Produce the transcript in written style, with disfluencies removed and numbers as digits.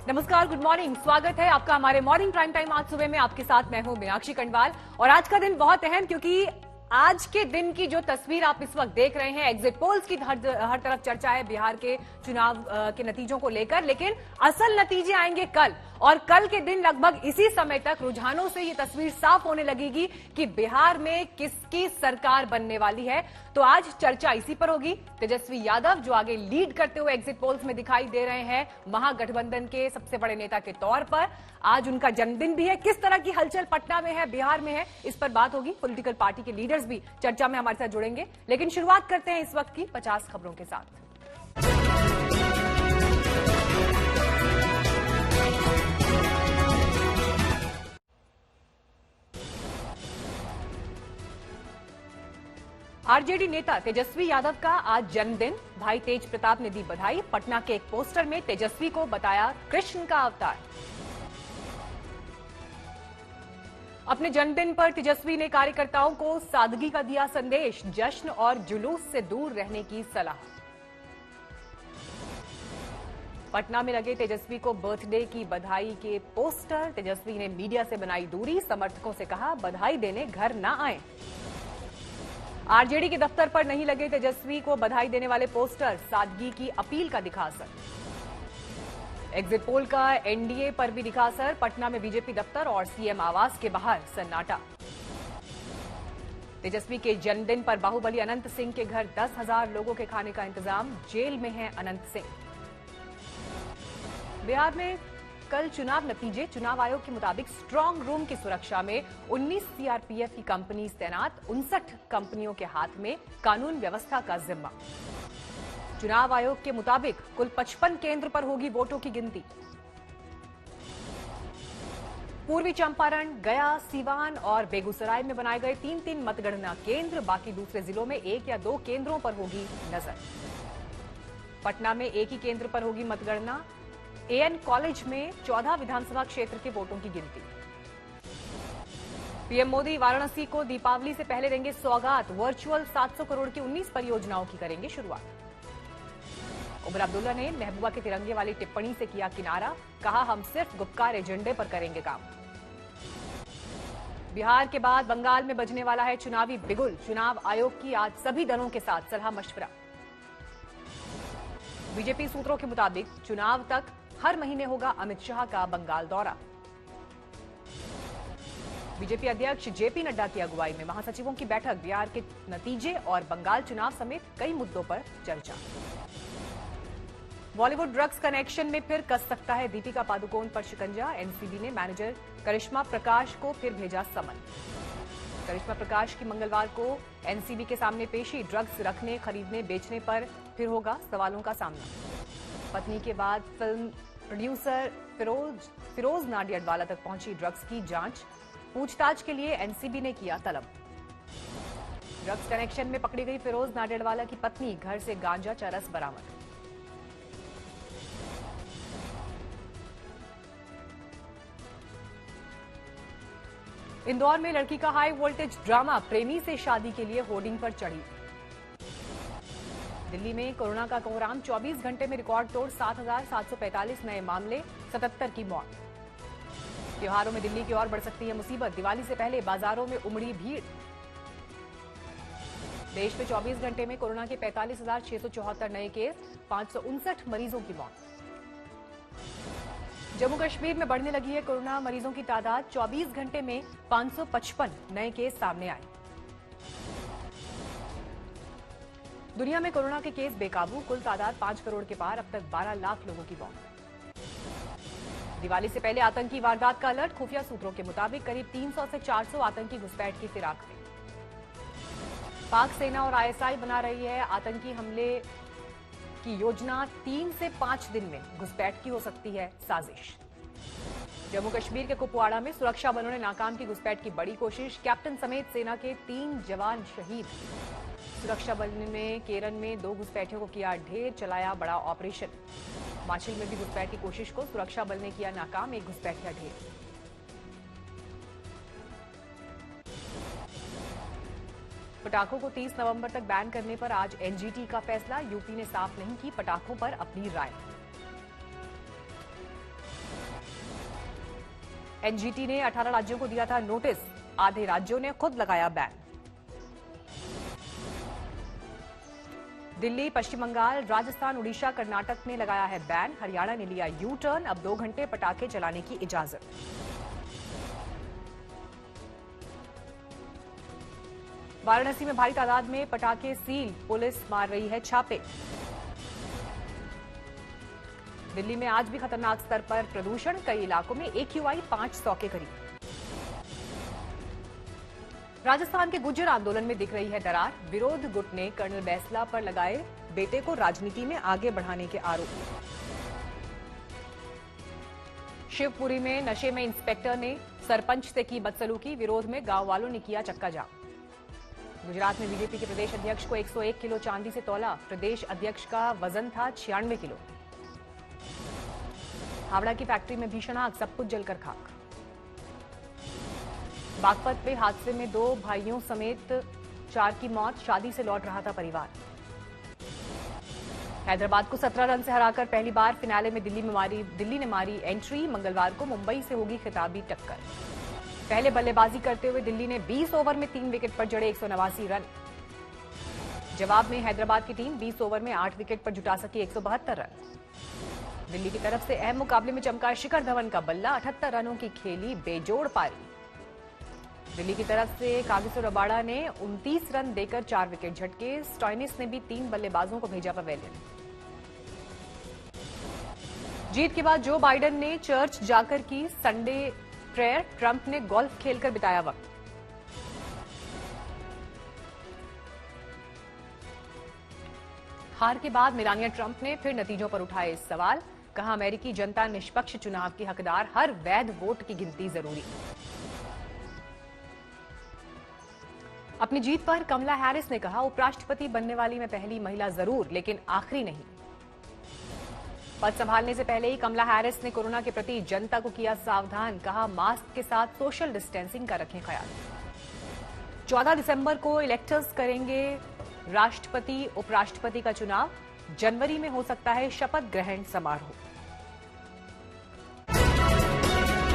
नमस्कार, good morning. स्वागत है आपका हमारे मॉर्निंग प्राइम टाइम। आज सुबह में आपके साथ मैं हूं मीनाक्षी कंडवाल और आज का दिन बहुत अहम, क्योंकि आज के दिन की जो तस्वीर आप इस वक्त देख रहे हैं, एग्जिट पोल्स की हर तरफ चर्चा है बिहार के चुनाव के नतीजों को लेकर, लेकिन असल नतीजे आएंगे कल। और कल के दिन लगभग इसी समय तक रुझानों से ये तस्वीर साफ होने लगेगी कि बिहार में किसकी सरकार बनने वाली है। तो आज चर्चा इसी पर होगी। तेजस्वी यादव जो आगे लीड करते हुए एग्जिट पोल्स में दिखाई दे रहे हैं महागठबंधन के सबसे बड़े नेता के तौर पर, आज उनका जन्मदिन भी है। किस तरह की हलचल पटना में है, बिहार में है, इस पर बात होगी। पॉलिटिकल पार्टी के लीडर्स भी चर्चा में हमारे साथ जुड़ेंगे, लेकिन शुरुआत करते हैं इस वक्त की 50 खबरों के साथ। आरजेडी नेता तेजस्वी यादव का आज जन्मदिन। भाई तेज प्रताप ने दी बधाई। पटना के एक पोस्टर में तेजस्वी को बताया कृष्ण का अवतार। अपने जन्मदिन पर तेजस्वी ने कार्यकर्ताओं को सादगी का दिया संदेश। जश्न और जुलूस से दूर रहने की सलाह। पटना में लगे तेजस्वी को बर्थडे की बधाई के पोस्टर। तेजस्वी ने मीडिया से बनाई दूरी। समर्थकों से कहा बधाई देने घर न आए। आरजेडी के दफ्तर पर नहीं लगे तेजस्वी को बधाई देने वाले पोस्टर। सादगी की अपील का दिखा असर। एग्जिट पोल का एनडीए पर भी दिखा असर। पटना में बीजेपी दफ्तर और सीएम आवास के बाहर सन्नाटा। तेजस्वी के जन्मदिन पर बाहुबली अनंत सिंह के घर 10,000 लोगों के खाने का इंतजाम। जेल में हैं अनंत सिंह। बिहार में कल चुनाव नतीजे। चुनाव आयोग के मुताबिक स्ट्रांग रूम की सुरक्षा में 19 सीआरपीएफ की कंपनी तैनात। 59 कंपनियों के हाथ में कानून व्यवस्था का जिम्मा। चुनाव आयोग के मुताबिक कुल 55 केंद्र पर होगी वोटों की गिनती। पूर्वी चंपारण, गया, सीवान और बेगूसराय में बनाए गए 3-3 मतगणना केंद्र। बाकी दूसरे जिलों में 1 या 2 केंद्रों पर होगी नजर। पटना में एक ही केंद्र पर होगी मतगणना। एएन कॉलेज में 14 विधानसभा क्षेत्र के वोटों की गिनती। पीएम मोदी वाराणसी को दीपावली से पहले देंगे सौगात। वर्चुअल 700 करोड़ की 19 परियोजनाओं की करेंगे शुरुआत। उमर अब्दुल्ला ने महबूबा के तिरंगे वाली टिप्पणी से किया किनारा। कहा हम सिर्फ गुपकार एजेंडे पर करेंगे काम। बिहार के बाद बंगाल में बजने वाला है चुनावी बिगुल। चुनाव आयोग की आज सभी दलों के साथ सलाह मशवरा। बीजेपी सूत्रों के मुताबिक चुनाव तक हर महीने होगा अमित शाह का बंगाल दौरा। बीजेपी अध्यक्ष जेपी नड्डा की अगुवाई में महासचिवों की बैठक। बिहार के नतीजे और बंगाल चुनाव समेत कई मुद्दों पर चर्चा। बॉलीवुड ड्रग्स कनेक्शन में फिर कस सकता है दीपिका पादुकोण पर शिकंजा। एनसीबी ने मैनेजर करिश्मा प्रकाश को फिर भेजा समन। करिश्मा प्रकाश की मंगलवार को एनसीबी के सामने पेशी। ड्रग्स रखने, खरीदने, बेचने पर फिर होगा सवालों का सामना। पत्नी के बाद फिल्म प्रोड्यूसर फिरोज नाडियाडवाला तक पहुंची ड्रग्स की जांच। पूछताछ के लिए एनसीबी ने किया तलब। ड्रग्स कनेक्शन में पकड़ी गई फिरोज नाडियाडवाला की पत्नी। घर से गांजा चरस बरामद। इंदौर में लड़की का हाई वोल्टेज ड्रामा। प्रेमी से शादी के लिए होर्डिंग पर चढ़ी। दिल्ली में कोरोना का कोहराम। 24 घंटे में रिकॉर्ड तोड़ 7,745 नए मामले, 77 की मौत। त्योहारों में दिल्ली की ओर बढ़ सकती है मुसीबत। दिवाली से पहले बाजारों में उमड़ी भीड़। देश में 24 घंटे में कोरोना के 45,674 नए केस, 559 मरीजों की मौत। जम्मू कश्मीर में बढ़ने लगी है कोरोना मरीजों की तादाद। 24 घंटे में 555 नए केस सामने आए। दुनिया में कोरोना के केस बेकाबू। कुल तादाद 5 करोड़ के पार। अब तक 12 लाख लोगों की मौत। दिवाली से पहले आतंकी वारदात का अलर्ट। खुफिया सूत्रों के मुताबिक करीब 300 से 400 आतंकी घुसपैठ की फिराक में। पाक सेना और आईएसआई बना रही है आतंकी हमले की योजना। 3 से 5 दिन में घुसपैठ की हो सकती है साजिश। जम्मू कश्मीर के कुपवाड़ा में सुरक्षा बलों ने नाकाम की घुसपैठ की बड़ी कोशिश। कैप्टन समेत सेना के 3 जवान शहीद। सुरक्षा बल ने केरन में 2 घुसपैठियों को किया ढेर। चलाया बड़ा ऑपरेशन। माछिल में भी घुसपैठ की कोशिश को सुरक्षा बल ने किया नाकाम। एक घुसपैठिया ढेर। पटाखों को 30 नवंबर तक बैन करने पर आज एनजीटी का फैसला। यूपी ने साफ नहीं की पटाखों पर अपनी राय। एनजीटी ने 18 राज्यों को दिया था नोटिस, आधे राज्यों ने खुद लगाया बैन। दिल्ली, पश्चिम बंगाल, राजस्थान, उड़ीसा, कर्नाटक ने लगाया है बैन। हरियाणा ने लिया यू टर्न, अब 2 घंटे पटाखे चलाने की इजाजत। वाराणसी में भारी तादाद में पटाखे सील, पुलिस मार रही है छापे। दिल्ली में आज भी खतरनाक स्तर पर प्रदूषण, कई इलाकों में AQI 500 के करीब। राजस्थान के गुर्जर आंदोलन में दिख रही है दरार, विरोध गुट ने कर्नल बैंसला पर लगाए बेटे को राजनीति में आगे बढ़ाने के आरोप। शिवपुरी में नशे में इंस्पेक्टर ने सरपंच से की बदसलूकी, विरोध में गांव वालों ने किया चक्का जाम। गुजरात में बीजेपी के प्रदेश अध्यक्ष को 101 किलो चांदी से तौला, प्रदेश अध्यक्ष का वजन था 96 किलो। हावड़ा की फैक्ट्री में भीषण आग, सब कुछ जलकर खाक। बागपत में हादसे में 2 भाइयों समेत 4 की मौत, शादी से लौट रहा था परिवार। हैदराबाद को 17 रन से हराकर पहली बार फिनाले में दिल्ली ने मारी एंट्री, मंगलवार को मुंबई से होगी खिताबी टक्कर। पहले बल्लेबाजी करते हुए दिल्ली ने 20 ओवर में 3 विकेट पर जड़े 189 रन। जवाब में हैदराबाद की टीम 20 ओवर में 8 विकेट पर जुटा सकी 172 रन। दिल्ली की तरफ से अहम मुकाबले में चमका शिखर धवन का बल्ला, 78 रनों की खेली बेजोड़ पारी। दिल्ली की तरफ से कागिसो रबाड़ा ने 29 रन देकर 4 विकेट झटके, स्टॉइनिस ने भी 3 बल्लेबाजों को भेजा पवेलियन। जीत के बाद जो बाइडेन ने चर्च जाकर की संडे प्रेयर, ट्रंप ने गोल्फ खेलकर बिताया वक्त। हार के बाद मेलानिया ट्रंप ने फिर नतीजों पर उठाए सवाल, कहा अमेरिकी जनता निष्पक्ष चुनाव की हकदार, हर वैध वोट की गिनती जरूरी। अपनी जीत पर कमला हैरिस ने कहा, उपराष्ट्रपति बनने वाली मैं पहली महिला जरूर, लेकिन आखिरी नहीं। पद संभालने से पहले ही कमला हैरिस ने कोरोना के प्रति जनता को किया सावधान, कहा मास्क के साथ सोशल डिस्टेंसिंग का रखें ख्याल। 14 दिसंबर को इलेक्टर्स करेंगे राष्ट्रपति उपराष्ट्रपति का चुनाव, जनवरी में हो सकता है शपथ ग्रहण समारोह।